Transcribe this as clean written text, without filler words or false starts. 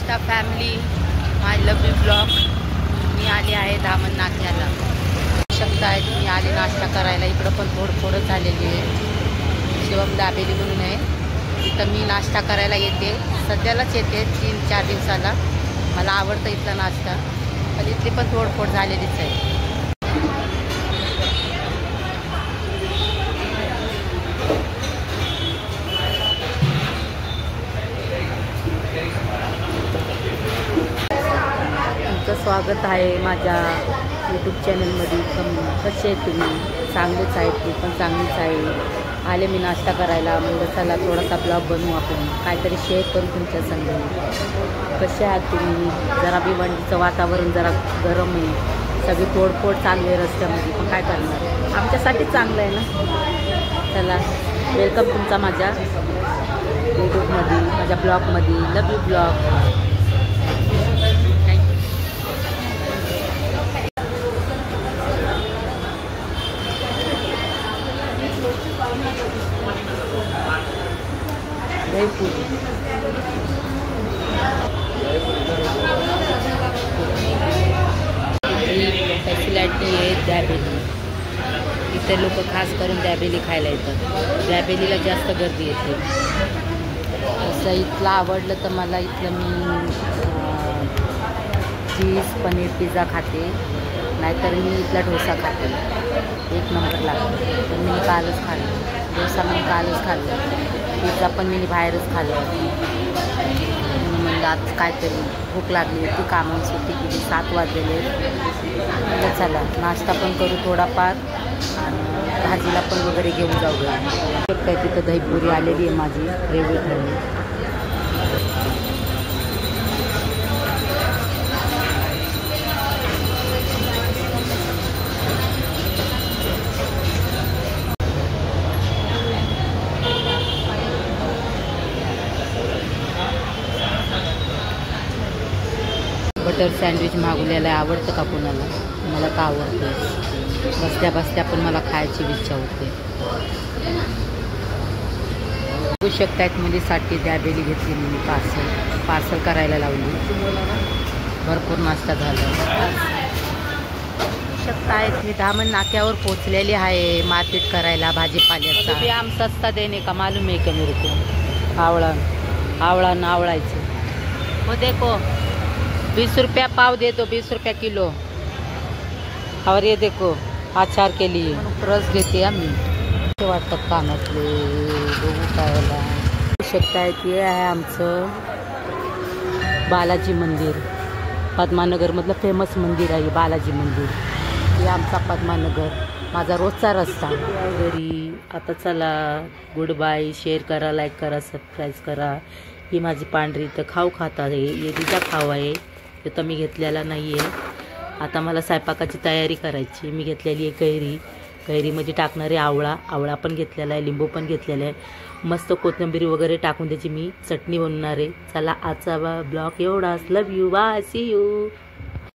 नाश्ता family my love you blog. मी आले आहे दामण नाक्याला. शकताय मी आले नाश्ता करायला. इकडं पण थोडं झालेली आहे. शिवम दाबेली म्हणून आहे तिथं मी नाश्ता करायला येते. सध्यालाच येते 3-4 दिवसाला. मला आवडतं इथला नाश्ता, पण इथली पण थोडं झालेलीच आहे. तुमचं स्वागत आहे माझ्या यूट्यूब चॅनलमध्ये. कसे आहेत तुम्ही? चांगलेच आहेत, मी पण चांगलीच आहे. आले मी नाश्ता करायला. म्हणजे चला थोडासा ब्लॉग बनवू आपण, काहीतरी शेअर करू तुमच्या संग. कसे आहात तुम्ही? जरा भिवंडीचं वातावरण जरा गरम आहे, सगळी तोडफोड चालू आहे रस्त्यामध्ये, पण काय करणार, आमच्यासाठी चांगलं आहे ना. चला वेलकम तुमचा माझ्या यूट्यूबमध्ये, माझ्या ब्लॉगमध्ये. लव यू ब्लॉग. फॅसिलिटी आहे दाबेली. इथे लोक खास करून दाबेली खायला येतात. दाबेलीला जास्त गर्दी येते. असं इथलं आवडलं तर मला इथलं मी चीज पनीर पिझ्झा खाते, नाहीतर मी इथला डोसा खाते. एक नंबर लागतो. पण मी कालच खाल्लं डोसा, मी कालच खाल्लं. पिझ्झा पण मी बाहेरच खाल्लं. म्हणजे आज काहीतरी भूक लागली होती, कामाला सुट्टी केली. 7 वाजलेले. चला नाश्ता पण करू थोडाफार आणि भाजीला पण वगैरे घेऊन जाऊ घरी. काय तिथं दहीपुरी आलेली आहे माझी फेवरेट आहे. बटर सँडविच मागवलेलं आहे. आवडतं का कोणाला? मला का आवडतं. बसल्या पण मला खायची इच्छा होते. बघू शकतायत मुलीसाठी दाबेली घेतली मी. पार्सल करायला लावली. भरपूर नाश्ता झाला. शकतायत मी दामण नाक्यावर पोचलेली आहे मार्केट करायला भाजीपाल्याचा. भी आम सस्ता देने का मालूम है क्या मेरे को? आवळा आवळायचं. वो देखो 20 रुपया पाव दे दो, 20 रुपया किलो. और ये देखो अचार के लिए रस घेते आम्ही. वाटतात कानातले बघू खायला. शकतायत हे आहे आमचं बालाजी मंदिर. पद्मानगरमधलं फेमस मंदिर आहे बालाजी मंदिर. हे आमचा पद्मानगर, माझा रोजचा रस्ता. घरी आता चला गुड बाय. शेअर करा, लाईक करा, सबस्क्राईब करा. ही माझी पांढरी तर खाऊ खात आहे. हे तिचा खाऊ आहे, तर मी घेतलेला नाही आहे. आता मला स्वयंपाकाची तयारी करायची. मी घेतलेली आहे कैरीमध्ये टाकणारे आवळा पण घेतलेला आहे, लिंबू पण घेतलेला आहे. मस्त कोथिंबीर वगैरे टाकून त्याची मी चटणी बनवणार आहे. चला आजचा ब्लॉग एवढाच. लव यू, बाय, सी यू.